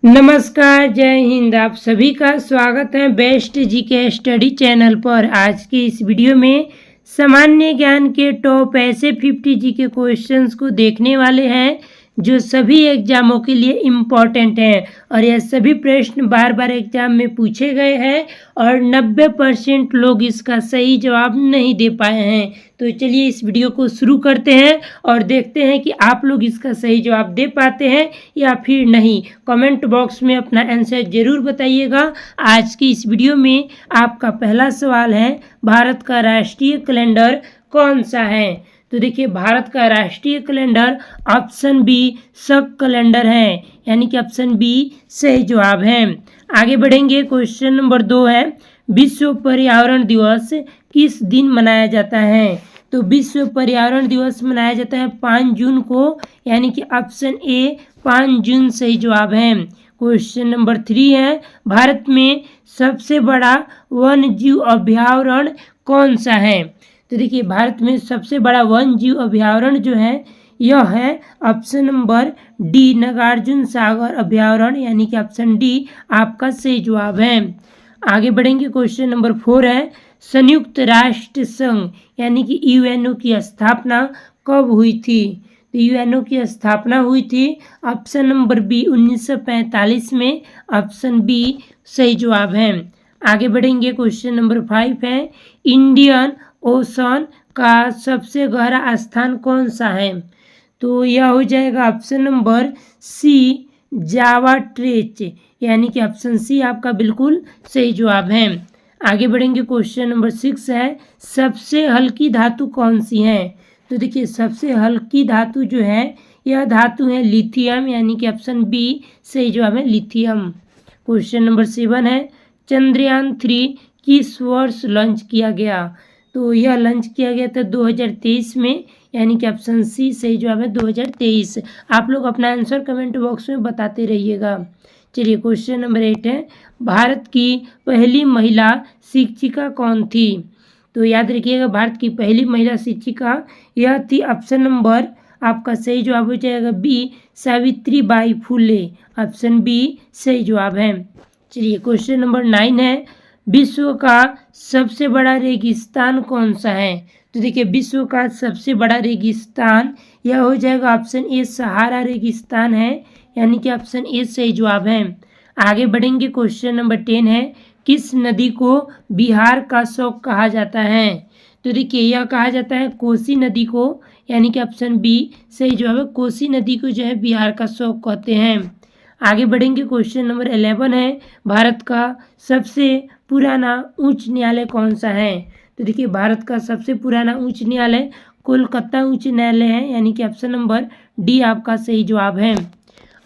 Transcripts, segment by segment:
नमस्कार, जय हिंद। आप सभी का स्वागत है बेस्ट जीके स्टडी चैनल पर। आज की इस वीडियो में सामान्य ज्ञान के टॉप ऐसे 50 जीके क्वेश्चंस को देखने वाले हैं जो सभी एग्जामों के लिए इम्पॉर्टेंट हैं और यह सभी प्रश्न बार बार एग्जाम में पूछे गए हैं और 90% लोग इसका सही जवाब नहीं दे पाए हैं। तो चलिए इस वीडियो को शुरू करते हैं और देखते हैं कि आप लोग इसका सही जवाब दे पाते हैं या फिर नहीं। कमेंट बॉक्स में अपना आंसर ज़रूर बताइएगा। आज की इस वीडियो में आपका पहला सवाल है, भारत का राष्ट्रीय कैलेंडर कौन सा है? तो देखिए, भारत का राष्ट्रीय कैलेंडर ऑप्शन बी शक कैलेंडर है, यानी कि ऑप्शन बी सही जवाब है। आगे बढ़ेंगे। क्वेश्चन नंबर 2 है, विश्व पर्यावरण दिवस किस दिन मनाया जाता है? तो विश्व पर्यावरण दिवस मनाया जाता है 5 जून को, यानी कि ऑप्शन ए 5 जून सही जवाब है। क्वेश्चन नंबर 3 है, भारत में सबसे बड़ा वन्य जीव अभयारण्य कौन सा है? तो देखिए, भारत में सबसे बड़ा वन्य जीव अभयारण्य जो है यह है option number D Nagarjuna Sagar अभयारण्य, यानी कि ऑप्शन डी आपका सही जवाब है। आगे बढ़ेंगे। क्वेश्चन नंबर 4 है, संयुक्त राष्ट्र संघ यानी कि यूएनओ की स्थापना कब हुई थी? तो यूएनओ की स्थापना हुई थी ऑप्शन नंबर बी 1945 में, ऑप्शन बी सही जवाब है। आगे बढ़ेंगे। क्वेश्चन नंबर 5 है, इंडियन ओशन का सबसे गहरा स्थान कौन सा है? तो यह हो जाएगा ऑप्शन नंबर सी जावा ट्रेच, यानी कि ऑप्शन सी आपका बिल्कुल सही जवाब है। आगे बढ़ेंगे। क्वेश्चन नंबर 6 है, सबसे हल्की धातु कौन सी है? तो देखिए, सबसे हल्की धातु जो है यह धातु है लिथियम, यानी कि ऑप्शन बी सही जवाब है लिथियम। क्वेश्चन नंबर 7 है, चंद्रयान 3 किस वर्ष लॉन्च किया गया? तो यह लॉन्च किया गया था 2023 में, यानी कि ऑप्शन सी सही जवाब है 2023। आप लोग अपना आंसर कमेंट बॉक्स में बताते रहिएगा। चलिए, क्वेश्चन नंबर 8 है, भारत की पहली महिला शिक्षिका कौन थी? तो याद रखिएगा, भारत की पहली महिला शिक्षिका यह थी ऑप्शन नंबर आपका सही जवाब हो जाएगा B Savitri Bai Phule, option B सही जवाब है। चलिए, क्वेश्चन नंबर 9 है, विश्व का सबसे बड़ा रेगिस्तान कौन सा है? तो देखिए, विश्व का सबसे बड़ा रेगिस्तान यह हो जाएगा ऑप्शन ए सहारा रेगिस्तान है, यानी कि ऑप्शन ए सही जवाब है। आगे बढ़ेंगे। क्वेश्चन नंबर 10 है, किस नदी को बिहार का शौक कहा जाता है? तो देखिए, यह कहा जाता है कोसी नदी को, यानी कि ऑप्शन बी सही जवाब है। कोसी नदी को जो है बिहार का शौक कहते हैं। आगे बढ़ेंगे। क्वेश्चन नंबर 11 है, भारत का सबसे पुराना उच्च न्यायालय कौन सा है? तो देखिए, भारत का सबसे पुराना उच्च न्यायालय कोलकाता उच्च न्यायालय है, यानी कि ऑप्शन नंबर डी आपका सही जवाब है।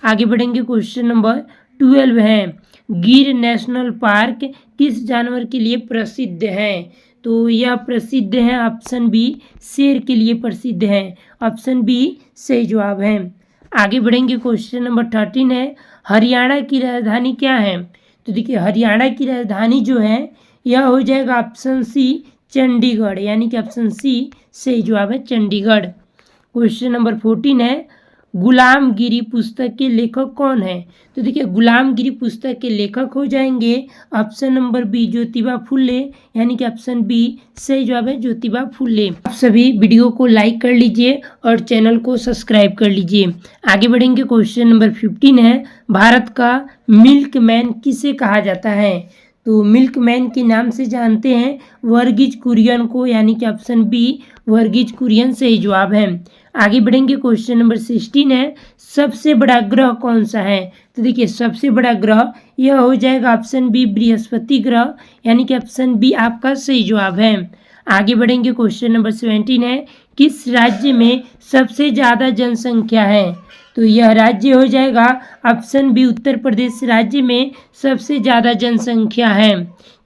आगे बढ़ेंगे। क्वेश्चन नंबर 12 है, गिर नेशनल पार्क किस जानवर के लिए प्रसिद्ध है? तो यह प्रसिद्ध है ऑप्शन बी शेर के लिए प्रसिद्ध है, ऑप्शन बी सही जवाब है। आगे बढ़ेंगे। क्वेश्चन नंबर 13 है, हरियाणा की राजधानी क्या है? तो देखिए, हरियाणा की राजधानी जो है यह हो जाएगा ऑप्शन सी चंडीगढ़, यानी कि ऑप्शन सी सही जवाब है चंडीगढ़। क्वेश्चन नंबर 14 है, गुलामगिरी पुस्तक के लेखक कौन है? तो देखिए, गुलामगिरी पुस्तक के लेखक हो जाएंगे option number B Jyotiba Phule, यानी कि ऑप्शन बी सही जवाब है ज्योतिबा फुले। आप सभी वीडियो को लाइक कर लीजिए और चैनल को सब्सक्राइब कर लीजिए। आगे बढ़ेंगे। क्वेश्चन नंबर 15 है, भारत का मिल्कमैन किसे कहा जाता है? तो मिल्कमैन के नाम से जानते हैं वर्गीज कुरियन को, यानी कि ऑप्शन बी वर्गीज कुरियन सही जवाब है। आगे बढ़ेंगे। क्वेश्चन नंबर 16 है, सबसे बड़ा ग्रह कौन सा है? तो देखिए, सबसे बड़ा ग्रह यह हो जाएगा ऑप्शन बी बृहस्पति ग्रह, यानी कि ऑप्शन बी आपका सही जवाब है। आगे बढ़ेंगे। क्वेश्चन नंबर 17 है, किस राज्य में सबसे ज़्यादा जनसंख्या है? तो यह राज्य हो जाएगा ऑप्शन बी उत्तर प्रदेश राज्य में सबसे ज़्यादा जनसंख्या है।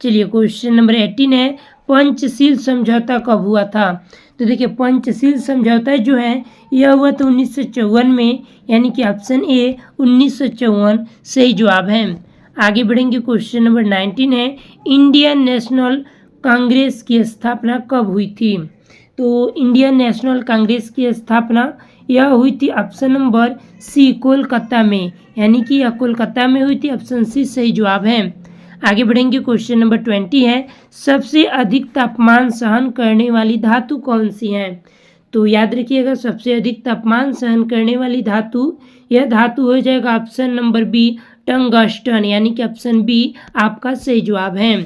चलिए, क्वेश्चन नंबर 18 है, पंचशील समझौता कब हुआ था? तो देखिए, पंचशील समझौता जो है यह हुआ था 1954 में, यानी कि ऑप्शन ए 1954 सही जवाब है। आगे बढ़ेंगे। क्वेश्चन नंबर 19 है, इंडियन नेशनल कांग्रेस की स्थापना कब हुई थी? तो इंडियन नेशनल कांग्रेस की स्थापना यह हुई थी ऑप्शन नंबर सी कोलकाता में, यानी कि यह कोलकाता में हुई थी। ऑप्शन सी सही जवाब है। आगे बढ़ेंगे, क्वेश्चन नंबर 20 है, सबसे अधिक तापमान सहन करने वाली धातु कौन सी है? तो याद रखिएगा, सबसे अधिक तापमान सहन करने वाली धातु, यह धातु हो जाएगा ऑप्शन नंबर बी टंगस्टन, यानी कि ऑप्शन बी आपका सही जवाब है।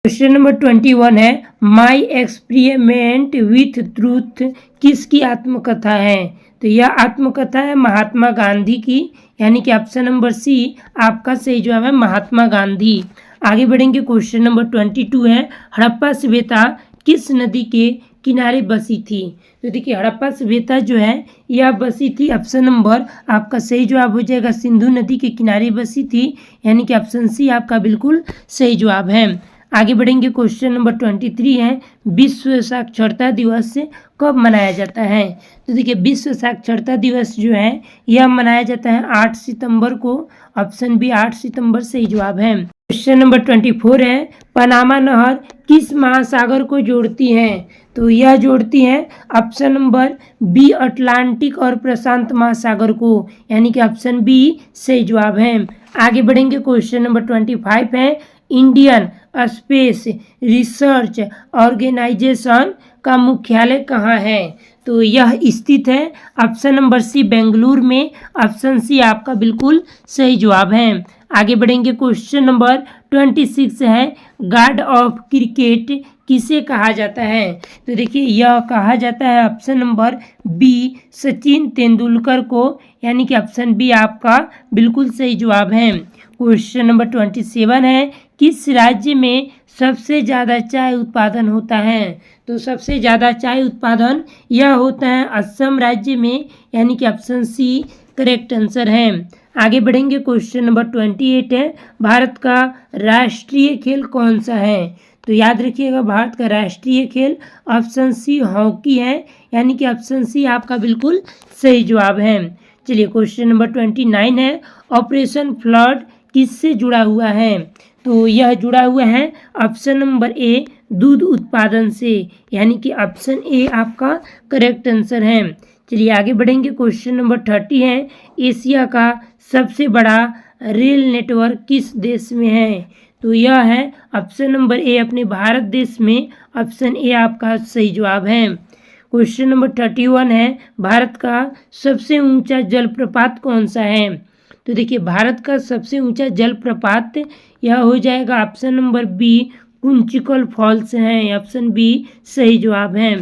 क्वेश्चन नंबर 21 है, माई एक्सपेरिमेंट विथ ट्रूथ किसकी आत्मकथा है? तो यह आत्मकथा है महात्मा गांधी की, यानी कि ऑप्शन नंबर सी आपका सही जवाब है, महात्मा गांधी। आगे बढ़ेंगे, क्वेश्चन नंबर 22 है, हड़प्पा सभ्यता किस नदी के किनारे बसी थी? तो देखिए, हड़प्पा सभ्यता जो है यह बसी थी, ऑप्शन नंबर आपका सही जवाब हो जाएगा सिंधु नदी के किनारे बसी थी, यानी कि ऑप्शन सी आपका बिल्कुल सही जवाब है। आगे बढ़ेंगे, क्वेश्चन नंबर 23 है, विश्व साक्षरता दिवस कब मनाया जाता है? तो देखिए, विश्व साक्षरता दिवस जो है यह मनाया जाता है 8 सितंबर को, ऑप्शन बी 8 सितंबर सही जवाब है। क्वेश्चन नंबर 24 है, पनामा नहर किस महासागर को जोड़ती है? तो यह जोड़ती है ऑप्शन नंबर बी अटलांटिक और प्रशांत महासागर को, यानी कि ऑप्शन बी सही जवाब है। आगे बढ़ेंगे, क्वेश्चन नंबर 25 है, इंडियन स्पेस रिसर्च ऑर्गेनाइजेशन का मुख्यालय कहाँ है? तो यह स्थित है ऑप्शन नंबर सी बेंगलुरु में, ऑप्शन सी आपका बिल्कुल सही जवाब है। आगे बढ़ेंगे, क्वेश्चन नंबर 26 है, गॉड ऑफ क्रिकेट किसे कहा जाता है? तो देखिए, यह कहा जाता है option number B Sachin Tendulkar को, यानी कि ऑप्शन बी आपका बिल्कुल सही जवाब है। क्वेश्चन नंबर 27 है, किस राज्य में सबसे ज़्यादा चाय उत्पादन होता है? तो सबसे ज़्यादा चाय उत्पादन यह होता है असम राज्य में, यानी कि ऑप्शन सी करेक्ट आंसर है। आगे बढ़ेंगे, क्वेश्चन नंबर 28 है, भारत का राष्ट्रीय खेल कौन सा है? तो याद रखिएगा, भारत का राष्ट्रीय खेल ऑप्शन सी हॉकी है, यानी कि ऑप्शन सी आपका बिल्कुल सही जवाब है। चलिए, क्वेश्चन नंबर 29 है, ऑपरेशन फ्लड किससे जुड़ा हुआ है? तो यह जुड़ा हुआ है ऑप्शन नंबर ए दूध उत्पादन से, यानी कि ऑप्शन ए आपका करेक्ट आंसर है। चलिए आगे बढ़ेंगे, क्वेश्चन नंबर 30 है, एशिया का सबसे बड़ा रेल नेटवर्क किस देश में है? तो यह है ऑप्शन नंबर ए अपने भारत देश में, ऑप्शन ए आपका सही जवाब है। क्वेश्चन नंबर 31 है, भारत का सबसे ऊंचा जलप्रपात कौन सा है? तो देखिए, भारत का सबसे ऊंचा जलप्रपात यह हो जाएगा option number B Kunchikal falls है, ऑप्शन बी सही जवाब है।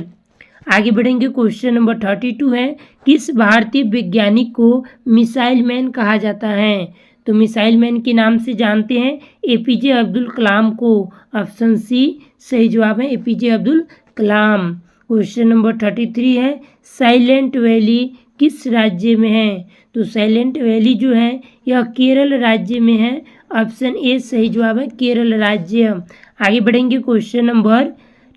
आगे बढ़ेंगे, क्वेश्चन नंबर 32 है, किस भारतीय वैज्ञानिक को मिसाइल मैन कहा जाता है? तो मिसाइल मैन के नाम से जानते हैं एपीजे अब्दुल कलाम को, ऑप्शन सी सही जवाब है, APJ Abdul Kalam. Question number 33 है, साइलेंट वैली किस राज्य में है? तो साइलेंट वैली जो है यह केरल राज्य में है, ऑप्शन ए सही जवाब है, केरल राज्य। आगे बढ़ेंगे, क्वेश्चन नंबर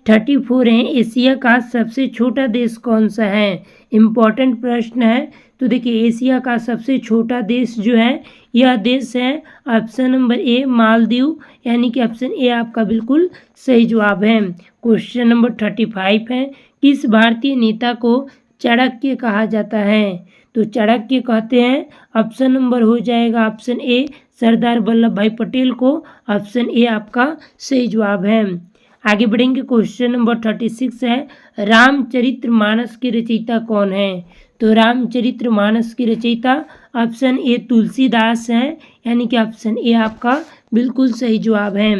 34 है, एशिया का सबसे छोटा देश कौन सा है? इम्पॉर्टेंट प्रश्न है। तो देखिए, एशिया का सबसे छोटा देश जो है यह देश है ऑप्शन नंबर ए मालदीव, यानी कि ऑप्शन ए आपका बिल्कुल सही जवाब है। क्वेश्चन नंबर 35 है, किस भारतीय नेता को चाणक्य कहा जाता है? तो चाणक्य कहते हैं ऑप्शन नंबर हो जाएगा ऑप्शन ए सरदार वल्लभ भाई पटेल को, ऑप्शन ए आपका सही जवाब है। आगे बढ़ेंगे, क्वेश्चन नंबर 36 है, रामचरितमानस के रचयिता कौन है? तो रामचरितमानस की रचयिता ऑप्शन ए तुलसीदास हैं, यानी कि ऑप्शन ए आपका बिल्कुल सही जवाब है।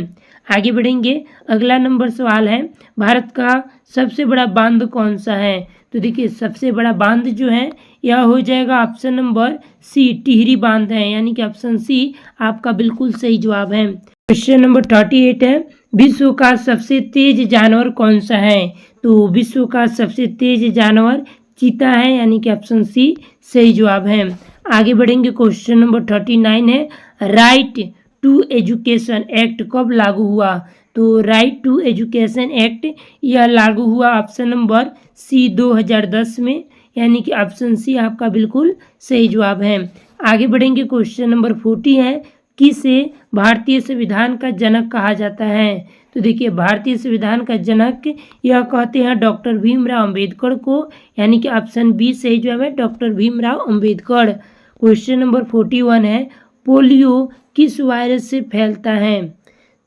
आगे बढ़ेंगे, अगला नंबर सवाल है, भारत का सबसे बड़ा बांध कौन सा है? तो देखिए, सबसे बड़ा बांध जो है यह हो जाएगा ऑप्शन नंबर सी टिहरी बांध है, यानी कि ऑप्शन सी आपका बिल्कुल सही जवाब है। क्वेश्चन नंबर 38 है, विश्व का सबसे तेज जानवर कौन सा है? तो विश्व का सबसे तेज जानवर चीता है, यानी कि ऑप्शन सी सही जवाब है। आगे बढ़ेंगे, क्वेश्चन नंबर 39 है, राइट टू एजुकेशन एक्ट कब लागू हुआ? तो राइट टू एजुकेशन एक्ट यह लागू हुआ ऑप्शन नंबर सी 2010 में, यानी कि ऑप्शन सी आपका बिल्कुल सही जवाब है। आगे बढ़ेंगे, क्वेश्चन नंबर 40 है, किसे भारतीय संविधान का जनक कहा जाता है? तो देखिए भारतीय संविधान का जनक यह कहते हैं डॉक्टर भीमराव अंबेडकर को, यानी कि ऑप्शन बी सही जवाब है doctor Bhimrao Ambedkar. Question number 41 है, पोलियो किस वायरस से फैलता है?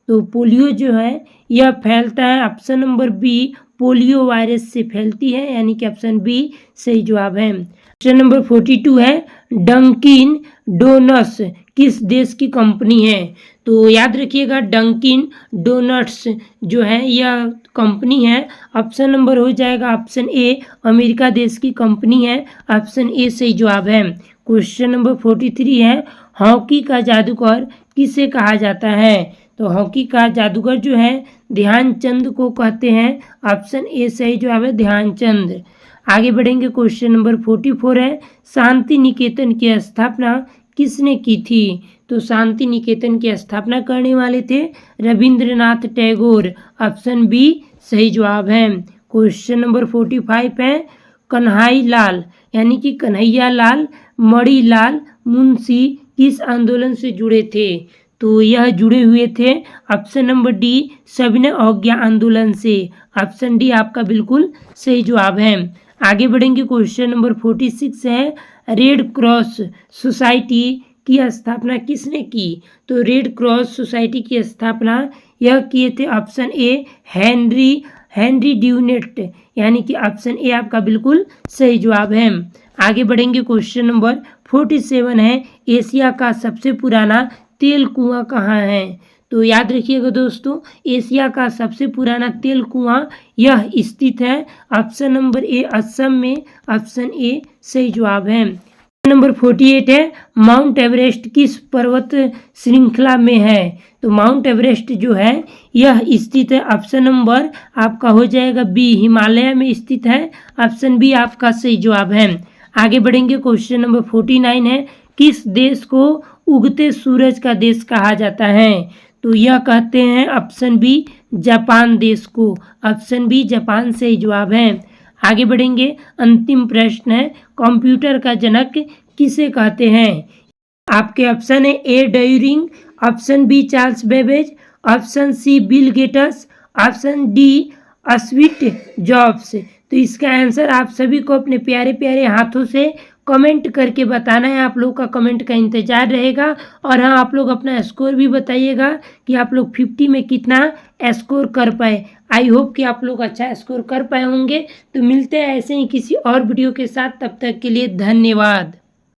तो पोलियो जो है यह फैलता है option number B polio virus से फैलती है, यानी कि ऑप्शन बी सही जवाब है। क्वेश्चन नंबर 42 है, डंकिन डोनट्स किस देश की कंपनी है? तो याद रखिएगा डंकिन डोनट्स जो है यह कंपनी है, ऑप्शन नंबर हो जाएगा ऑप्शन ए अमेरिका देश की कंपनी है, ऑप्शन ए सही जवाब है। क्वेश्चन नंबर 43 है, हॉकी का जादूगर किसे कहा जाता है? तो हॉकी का जादूगर जो है ध्यानचंद को कहते हैं, ऑप्शन ए सही जवाब है ध्यानचंद। आगे बढ़ेंगे क्वेश्चन नंबर 44 है, शांति निकेतन की स्थापना किसने की थी? तो शांति निकेतन की स्थापना करने वाले थे रविंद्रनाथ टैगोर, ऑप्शन बी सही जवाब है। क्वेश्चन नंबर 45 है, कन्हई लाल यानी कि कन्हैया लाल मणिलाल मुंशी किस आंदोलन से जुड़े थे? तो यह जुड़े हुए थे ऑप्शन नंबर डी सविनय अवज्ञा आंदोलन से, ऑप्शन डी आपका बिल्कुल सही जवाब है। आगे बढ़ेंगे क्वेश्चन नंबर 46 है, रेड क्रॉस सोसाइटी की स्थापना किसने की? तो रेड क्रॉस सोसाइटी की स्थापना यह किए थे ऑप्शन ए हेनरी ड्यूनेट, यानी कि ऑप्शन ए आपका बिल्कुल सही जवाब है। आगे बढ़ेंगे क्वेश्चन नंबर 47 है, एशिया का सबसे पुराना तेल कुआं कहाँ है? तो याद रखिएगा दोस्तों एशिया का सबसे पुराना तेल कुआं यह स्थित है ऑप्शन नंबर ए असम में, ऑप्शन ए सही जवाब है। नंबर 48 है, माउंट एवरेस्ट किस पर्वत श्रृंखला में है? तो माउंट एवरेस्ट जो है यह स्थित है ऑप्शन नंबर आपका हो जाएगा बी हिमालय में स्थित है, ऑप्शन बी आपका सही जवाब है। आगे बढ़ेंगे क्वेश्चन नंबर 49 है, किस देश को उगते सूरज का देश कहा जाता है? तो यह कहते हैं ऑप्शन बी जापान देश को, ऑप्शन बी जापान सही जवाब है। आगे बढ़ेंगे अंतिम प्रश्न है, कंप्यूटर का जनक किसे कहते हैं? आपके ऑप्शन है A Turing, option B Charles Babbage, option C Bill Gates, option D Steve Jobs. तो इसका आंसर आप सभी को अपने प्यारे प्यारे हाथों से कमेंट करके बताना है, आप लोग का कमेंट का इंतजार रहेगा। और हाँ आप लोग अपना स्कोर भी बताइएगा कि आप लोग 50 में कितना स्कोर कर पाए। आई होप कि आप लोग अच्छा स्कोर कर पाए होंगे। तो मिलते हैं ऐसे ही किसी और वीडियो के साथ, तब तक के लिए धन्यवाद।